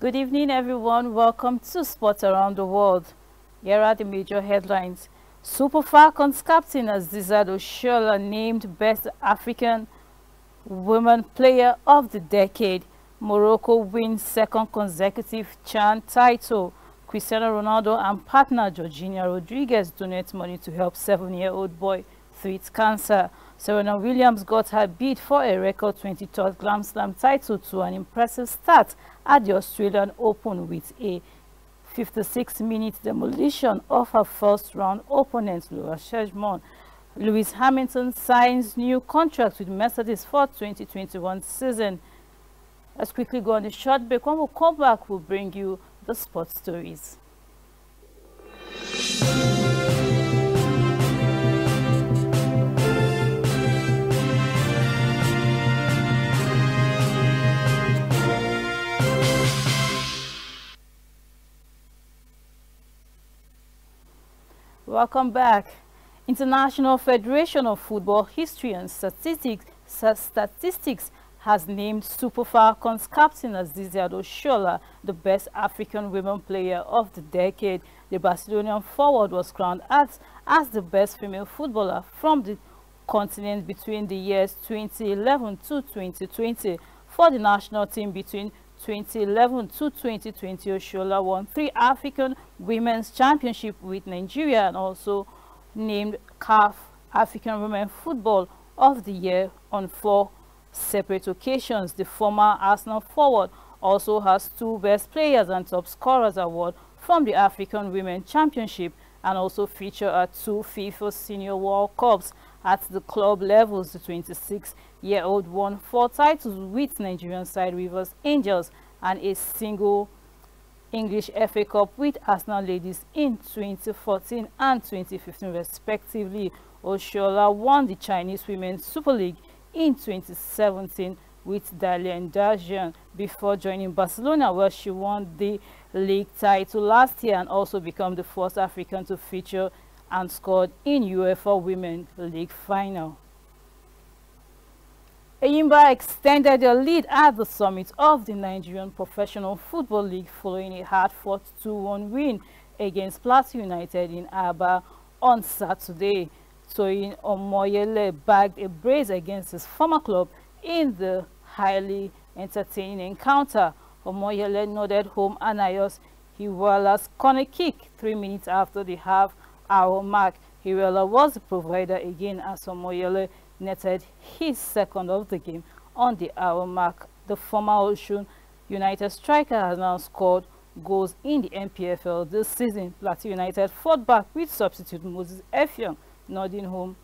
Good evening, everyone. Welcome to Sports Around the World. Here are the major headlines. Super Falcons captain Azizat Oshola named Best African Women Player of the Decade. Morocco wins second consecutive CHAN title. Cristiano Ronaldo and partner Georgina Rodriguez donate money to help 7-year-old boy treat cancer. Serena Williams got her bid for a record 23rd Grand Slam title to an impressive start at the Australian Open with a 56-minute demolition of her first-round opponent, Laura Shedmon. Lewis Hamilton signs new contract with Mercedes for 2021 season. Let's quickly go on a short break. When we come back, we'll bring you the sports stories. Welcome back. International Federation of Football History and Statistics has named Super Falcons captain Azizat Oshola the best African women player of the decade. The Barcelonian forward was crowned as the best female footballer from the continent between the years 2011 to 2020. For the national team between 2011 to 2020, Oshola won 3 African Women's Championship with Nigeria and also named CAF African Women Football of the Year on 4 separate occasions. The former Arsenal forward also has 2 Best Players and Top Scorers award from the African Women Championship and also featured at 2 FIFA Senior World Cups. At the club levels, the 26-year-old won 4 titles with Nigerian side Rivers Angels and a single English FA Cup with Arsenal Ladies in 2014 and 2015 respectively. Oshola won the Chinese Women's Super League in 2017 with Dalian Dajian before joining Barcelona, where she won the league title last year and also became the first African to feature and scored in UEFA Women's League final. Eyimba extended their lead at the summit of the Nigerian Professional Football League following a hard-fought 2-1 win against Plateau United in Aba on Saturday. Toyin Omoyele bagged a brace against his former club in the highly entertaining encounter. Omoyele nodded home Anayos Hiwala's corner kick 3 minutes after the half-hour mark. Hiwala was the provider again as Omoyele netted his second of the game on the hour mark. The former Osun United striker has now scored goals in the NPFL this season. Plateau United fought back with substitute Moses Effiong nodding home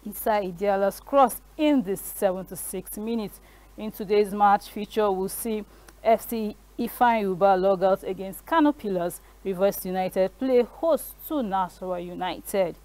Issa Idiala's cross in the 76th minute. In today's match feature, we'll see FC Ifeanyi Uba log out against Kano Pillars. Rivers United play host to Nasarawa United.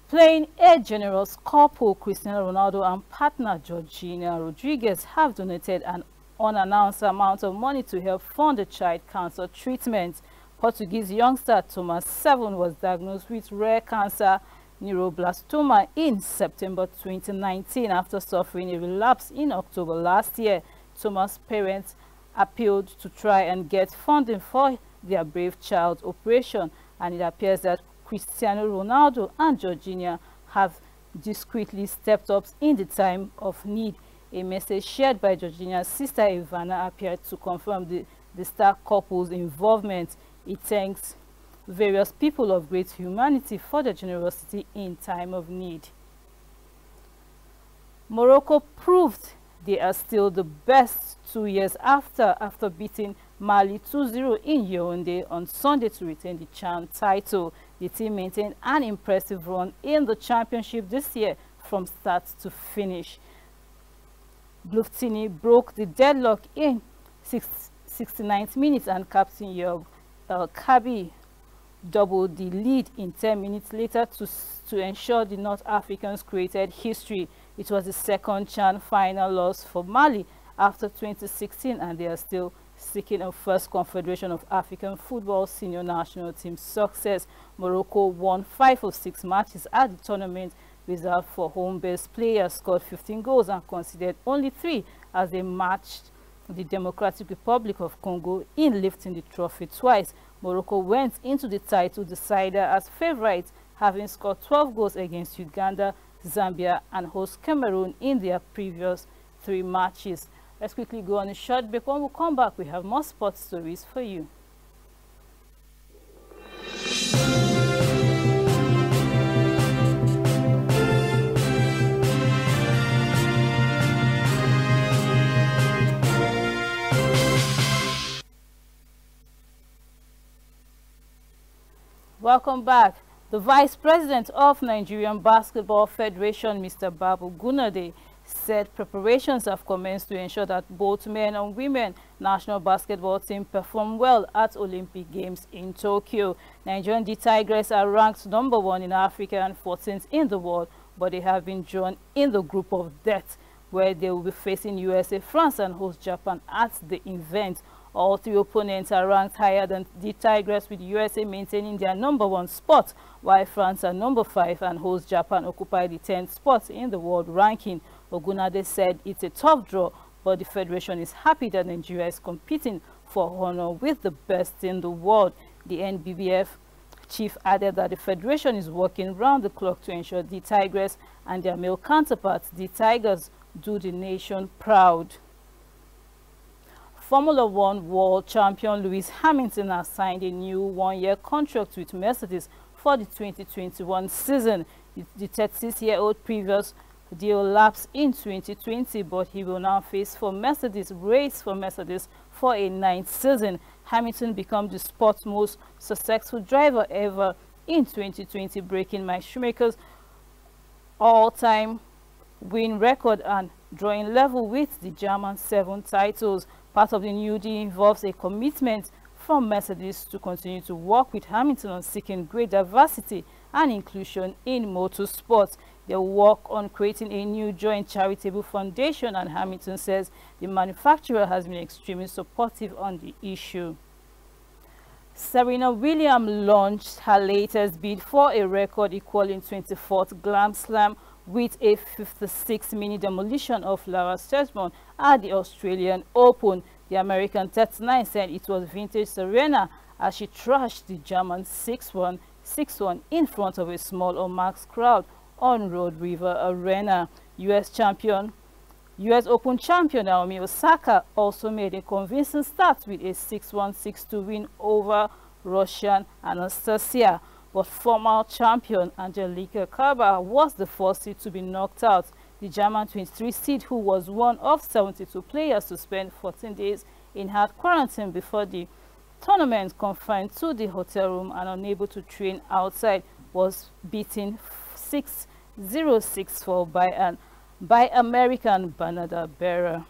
Playing a generous couple, Cristiano Ronaldo and partner Georgina Rodriguez have donated an unannounced amount of money to help fund the child cancer treatment. Portuguese youngster Thomas 7 was diagnosed with rare cancer neuroblastoma in September 2019 after suffering a relapse in October last year. Thomas' parents appealed to try and get funding for their brave child's operation, and it appears that Cristiano Ronaldo and Georgina have discreetly stepped up in the time of need. A message shared by Georgina's sister Ivana appeared to confirm the star couple's involvement. It thanks various people of great humanity for their generosity in time of need. Morocco proved they are still the best 2 years after beating Mali 2-0 in Yaoundé on Sunday to retain the CHAN title. The team maintained an impressive run in the championship this year from start to finish. Bluftini broke the deadlock in 69th minutes and Captain Yob Kabi doubled the lead in 10 minutes later to ensure the North Africans created history. It was the second CHAN final loss for Mali after 2016, and they are still seeking a first Confederation of African Football senior national team success. Morocco won 5 of 6 matches at the tournament reserved for home-based players, scored 15 goals and conceded only 3 as they matched the Democratic Republic of Congo in lifting the trophy twice. Morocco went into the title decider as favorites, having scored 12 goals against Uganda, Zambia, and host Cameroon in their previous 3 matches. Let's quickly go on a short break. When we come back, we have more sports stories for you. Welcome back. The Vice President of Nigerian Basketball Federation, Mr. Babu Gunade, said preparations have commenced to ensure that both men and women national basketball team perform well at Olympic Games in Tokyo. Nigerian D Tigers are ranked #1 in Africa and 14th in the world, but they have been drawn in the group of death, where they will be facing USA, France, and host Japan at the event. All 3 opponents are ranked higher than the Tigers, with USA maintaining their #1 spot, while France are #5 and host Japan occupy the 10th spot in the world ranking. Ogunade said it's a tough draw, but the federation is happy that Nigeria is competing for honor with the best in the world. The NBBF chief added that the federation is working round the clock to ensure the Tigers and their male counterparts, the Tigers, do the nation proud. Formula One world champion Lewis Hamilton has signed a new 1-year contract with Mercedes for the 2021 season. The 36-year-old previous deal lapsed in 2020, but he will now race for Mercedes for a 9th season. Hamilton became the sport's most successful driver ever in 2020, breaking Mike Schumacher's all-time win record and drawing level with the German 7 titles. Part of the new deal involves a commitment from Mercedes to continue to work with Hamilton on seeking great diversity and inclusion in motorsports. They work on creating a new joint charitable foundation, and Hamilton says the manufacturer has been extremely supportive on the issue. Serena Williams launched her latest bid for a record equaling 24th Grand Slam with a 56-minute demolition of Lara Sedgman at the Australian Open. The American 39 said it was vintage Serena as she trashed the German 6-1, 6-1 in front of a small unmasked crowd on Road River Arena. US Open champion Naomi Osaka also made a convincing start with a 6-1, 6-2 win over Russian Anastasia, but former champion Angelica Kerber was the first seed to be knocked out. The German 23 seed, who was one of 72 players to spend 14 days in hard quarantine before the tournament, confined to the hotel room and unable to train outside, was beaten 6-0, 6-4 by American Bernarda Berra.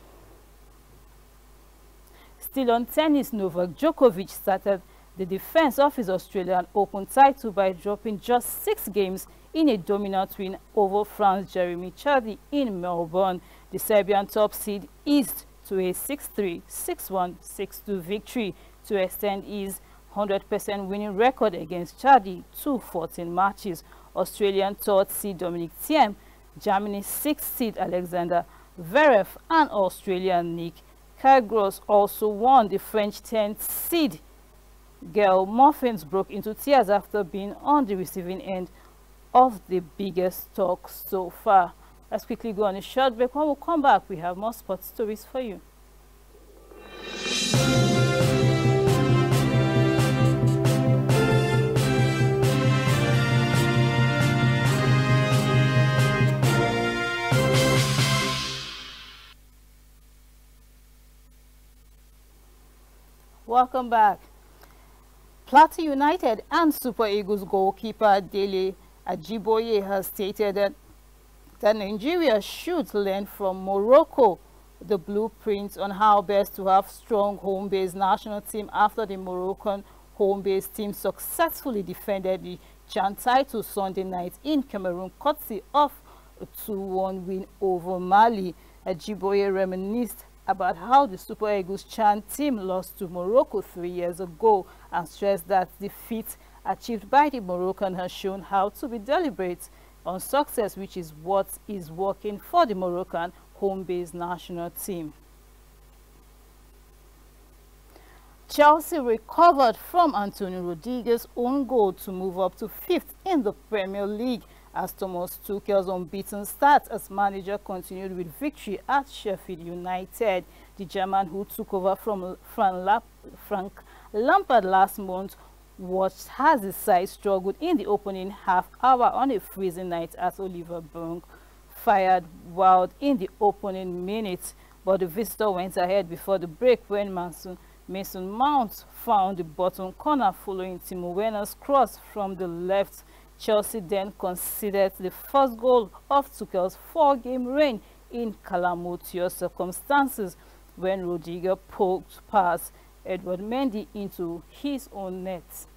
Still on tennis, Novak Djokovic started the defense of his Australian Open title by dropping just 6 games in a dominant win over France's Jeremy Chardy in Melbourne. The Serbian top seed eased to a 6-3, 6-1, 6-2 victory to extend his 100% winning record against Chardy to 14 matches. Australian third seed Dominic Thiem, Germany's 6th seed Alexander Zverev, and Australian Nick Kyrgios also won. The French 10th seed Gael Monfils broke into tears after being on the receiving end of the biggest talk so far. Let's quickly go on a short break. When we come back, we have more sports stories for you. Welcome back. Plateau United and Super Eagles goalkeeper Dele Ajiboye has stated that Nigeria should learn from Morocco the blueprint on how best to have strong home-based national team after the Moroccan home-based team successfully defended the CHAN title Sunday night in Cameroon, courtesy of a 2-1 win over Mali. Ajiboye reminisced about how the Super Eagles CHAN team lost to Morocco 3 years ago and stressed that the feat achieved by the Moroccan has shown how to be deliberate on success, which is what is working for the Moroccan home-based national team. Chelsea recovered from Antonio Rodriguez's own goal to move up to 5th in the Premier League as Thomas Tuchel's unbeaten start as manager continued with victory at Sheffield United. The German, who took over from Frank Lampard last month, watched as his side struggled in the opening half hour on a freezing night as Oliver Bunk fired wild in the opening minutes, but the visitor went ahead before the break when Mason Mount found the bottom corner following Timo Werner's cross from the left. Chelsea then conceded the first goal of Tuchel's 4-game reign in calamitous circumstances when Rodriguez poked past Edward Mendy into his own net.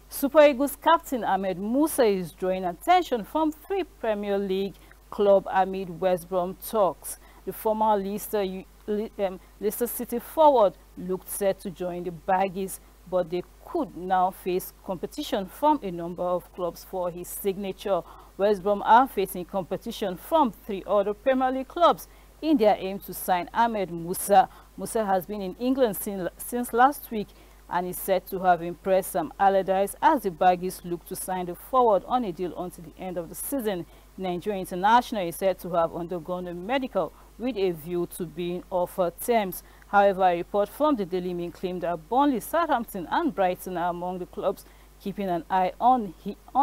Super Eagles captain Ahmed Musa is drawing attention from 3 Premier League clubs amid West Brom talks. The former Leicester City forward looked set to join the Baggies, but they could now face competition from a number of clubs for his signature. West Brom are facing competition from 3 other Premier League clubs in their aim to sign Ahmed Musa. Musa has been in England since last week and is said to have impressed Sam Allardyce as the Baggies look to sign the forward on a deal until the end of the season. Nigerian international is said to have undergone a medical with a view to being offered terms. However, a report from the Daily Mail claimed that Burnley, Southampton and Brighton are among the clubs keeping an eye on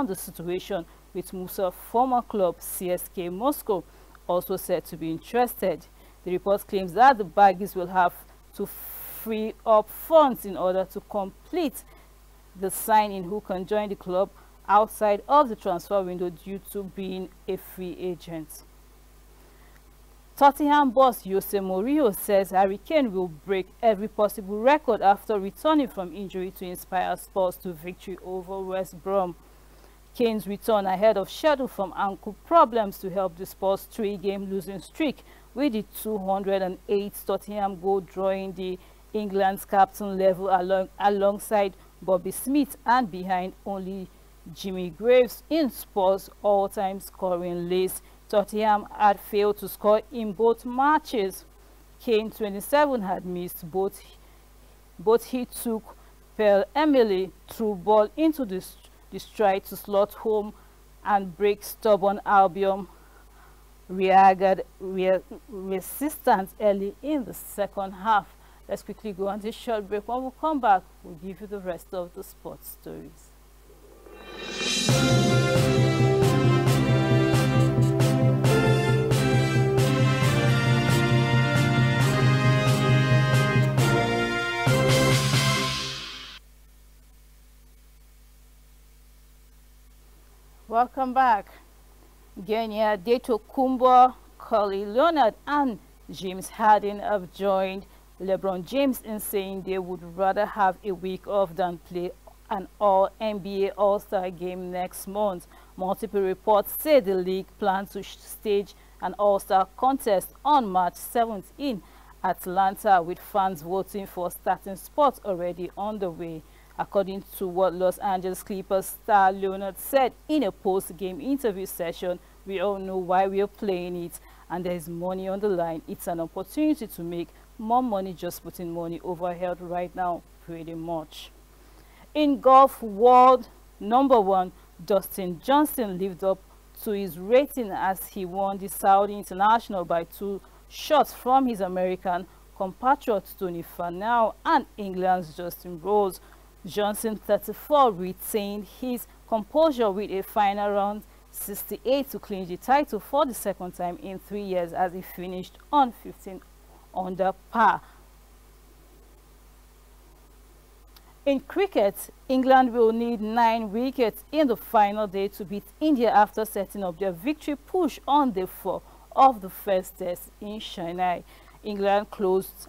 the situation, with Musa former club CSK Moscow also said to be interested. The report claims that the Baggies will have to free up funds in order to complete the signing, who can join the club outside of the transfer window due to being a free agent. Tottenham boss Jose Mourinho says Harry Kane will break every possible record after returning from injury to inspire Spurs to victory over West Brom. Kane's return ahead of schedule from ankle problems to help the Spurs' 3-game losing streak, with the 208 Tottenham goal drawing the England's captain level alongside Bobby Smith and behind only Jimmy Graves in Spurs' all-time scoring list. Tottenham had failed to score in both matches. Kane, 27, had missed both. He took Pierre-Emile through ball into the stride to slot home and break stubborn Albion resistance early in the second half. Let's quickly go on this short break. When we come back, we'll give you the rest of the sports stories. Welcome back. Genia Detokumbo, Curly Leonard and James Harden have joined LeBron James in saying they would rather have a week off than play an All-NBA All-Star game next month. Multiple reports say the league plans to stage an All-Star contest on March 7th in Atlanta, with fans voting for starting spots already on the way. According to what Los Angeles Clippers star Leonard said in a post-game interview session, "We all know why we are playing it, and there is money on the line. It's an opportunity to make more money just putting money over health right now, pretty much." In golf, world #1 Dustin Johnson lived up to his rating as he won the Saudi International by 2 shots from his American compatriot Tony Finau and England's Justin Rose. Johnson, 34, retained his composure with a final round 68 to clinch the title for the second time in 3 years as he finished on 15 under par. In cricket, England will need 9 wickets in the final day to beat India after setting up their victory push on day 4 of the first test in Chennai. England closed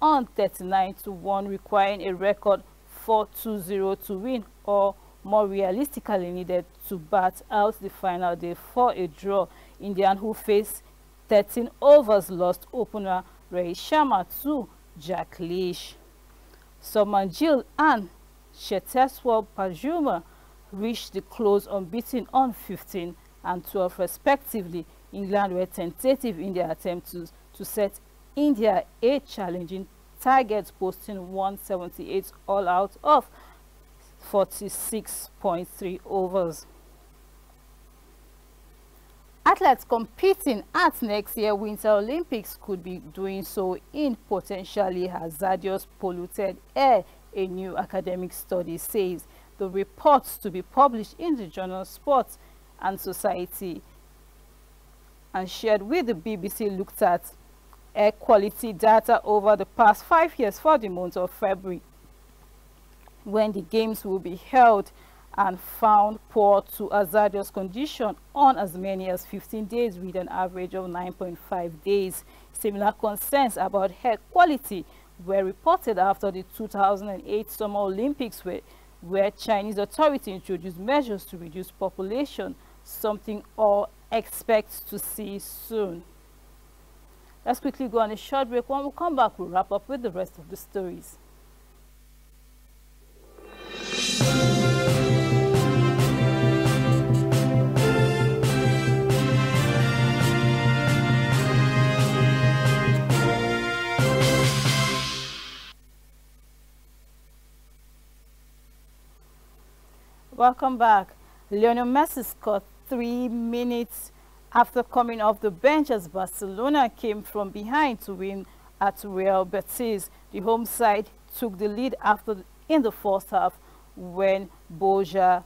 on 39-1, requiring a record 4-2-0 to win, or more realistically needed to bat out the final day for a draw. Indian, who faced 13 overs, lost opener Rohit Sharma to Jack Leach. Subman Gill and Cheteshwar Pujara reached the close unbeaten on 15 and 12 respectively. England were tentative in their attempt to set India a challenging target, posting 178 all out of 46.3 overs. Athletes competing at next year's Winter Olympics could be doing so in potentially hazardous polluted air, a new academic study says. The reports, to be published in the journal Sports and Society and shared with the BBC, looked at air quality data over the past 5 years for the month of February, when the games will be held, and found poor to hazardous condition on as many as 15 days with an average of 9.5 days. Similar concerns about air quality were reported after the 2008 Summer Olympics, where Chinese authorities introduced measures to reduce population, something all expect to see soon. Let's quickly go on a short break. When we come back, we'll wrap up with the rest of the stories. Welcome back. Lionel Messi scored 3 minutes after coming off the bench as Barcelona came from behind to win at Real Betis. The home side took the lead in the first half when Borja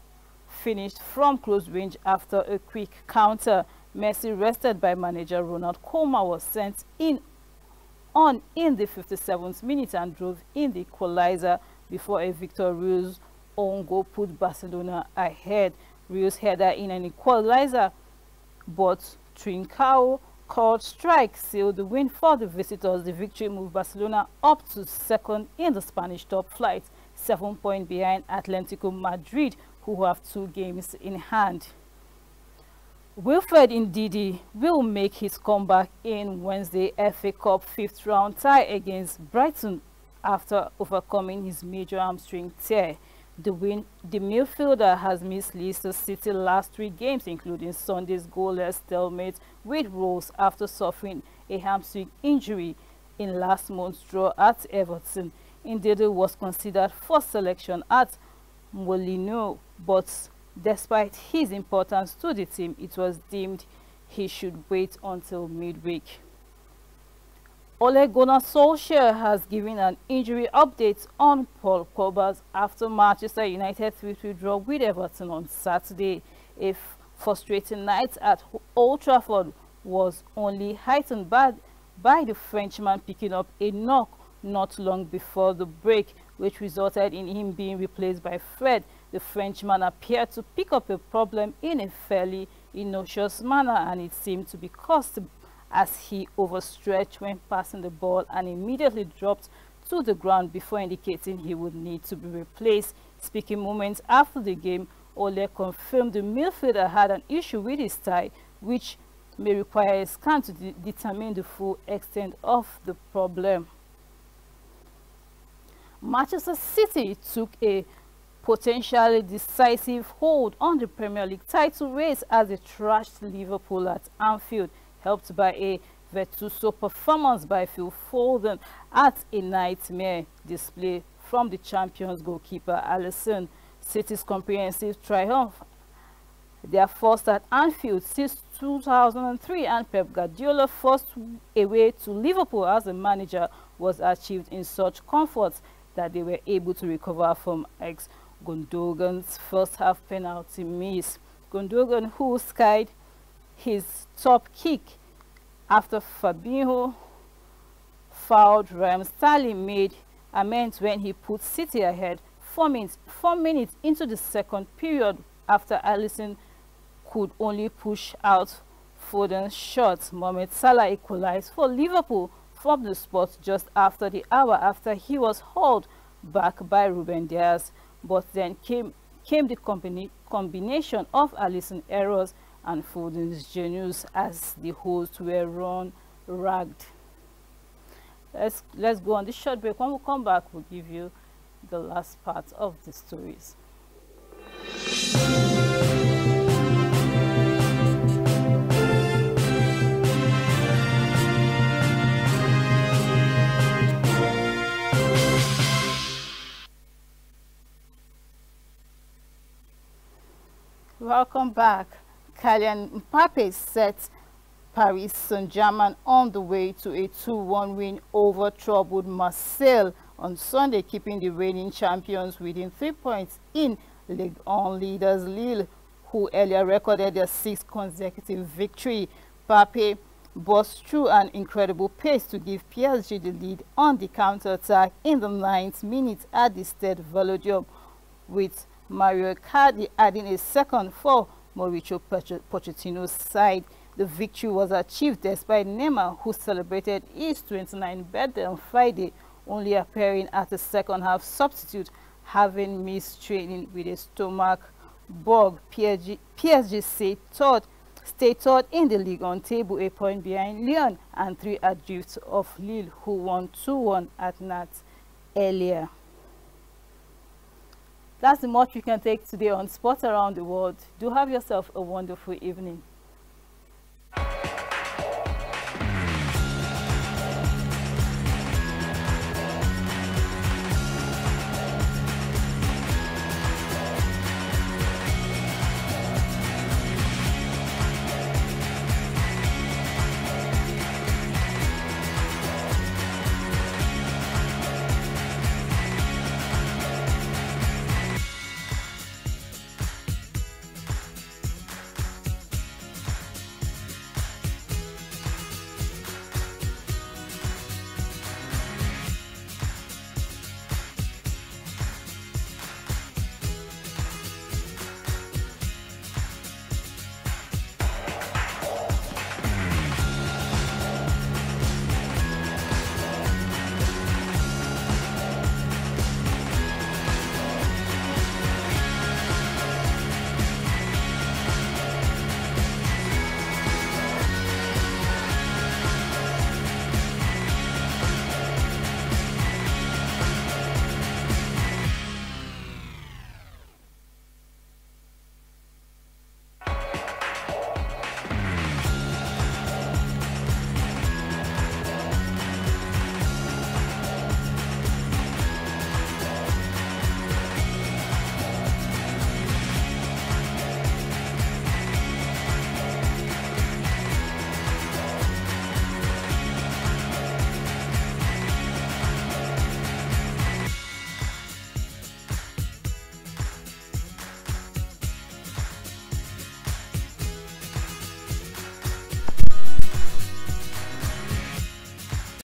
finished from close range after a quick counter. Messi, rested by manager Ronald Koeman, was sent in the 57th minute and drove in the equalizer before a Victor Ruiz own goal put Barcelona ahead. Ruiz header in an equalizer, but Trincao called strike sealed the win for the visitors. The victory moved Barcelona up to second in the Spanish top flight, 7 points behind Atletico Madrid, who have 2 games in hand. Wilfred Ndidi will make his comeback in Wednesday FA Cup 5th round tie against Brighton after overcoming his major hamstring tear. The midfielder has missed Leicester City's last 3 games, including Sunday's goalless stalemate with Wolves after suffering a hamstring injury in last month's draw at Everton. Ndidi was considered for selection at Molineux, but despite his importance to the team, it was deemed he should wait until midweek. Ole Gunnar Solskjaer has given an injury update on Paul Pogba after Manchester United 3-3 draw with Everton on Saturday. A frustrating night at Old Trafford was only heightened by the Frenchman picking up a knock not long before the break, which resulted in him being replaced by Fred. The Frenchman appeared to pick up a problem in a fairly innocuous manner, and it seemed to be cost him as he overstretched when passing the ball and immediately dropped to the ground before indicating he would need to be replaced. Speaking moments after the game, Ole confirmed the midfielder had an issue with his thigh, which may require a scan to determine the full extent of the problem. Manchester City took a potentially decisive hold on the Premier League title race as they trashed Liverpool at Anfield, helped by a virtuoso performance by Phil Foden at a nightmare display from the champions goalkeeper Alisson. City's comprehensive triumph, their first at Anfield since 2003, and Pep Guardiola's first away to Liverpool as a manager, was achieved in such comfort that they were able to recover from Gundogan's first half penalty miss. Gundogan, who skied his top kick after Fabinho fouled Raheem Sterling, made amends when he put City ahead 4 minutes into the second period after Alisson could only push out Foden's shot. Mohamed Salah equalized for Liverpool from the spot just after the hour after he was hauled back by Ruben Dias, but then came the combination of Alisson errors and Foden's genius as the hosts were run ragged. Let's go on this short break. When we come back, we'll give you the last part of the stories. Welcome back. Kylian Mbappe set Paris Saint-Germain on the way to a 2-1 win over troubled Marseille on Sunday, keeping the reigning champions within 3 points in Ligue 1 leaders Lille, who earlier recorded their 6th consecutive victory. Mbappe burst through an incredible pace to give PSG the lead on the counter-attack in the 9th minute at the Stade Velodrome, with Mario Icardi adding a second for Mauricio Pochettino's side. The victory was achieved despite Neymar, who celebrated his 29th birthday on Friday, only appearing as a second-half substitute, having missed training with a stomach bug. PSG stay third in the league on table, a point behind Lyon and 3 adrift of Lille, who won 2-1 at Nantes earlier. That's the much you can take today on Sports Around the World. Do have yourself a wonderful evening.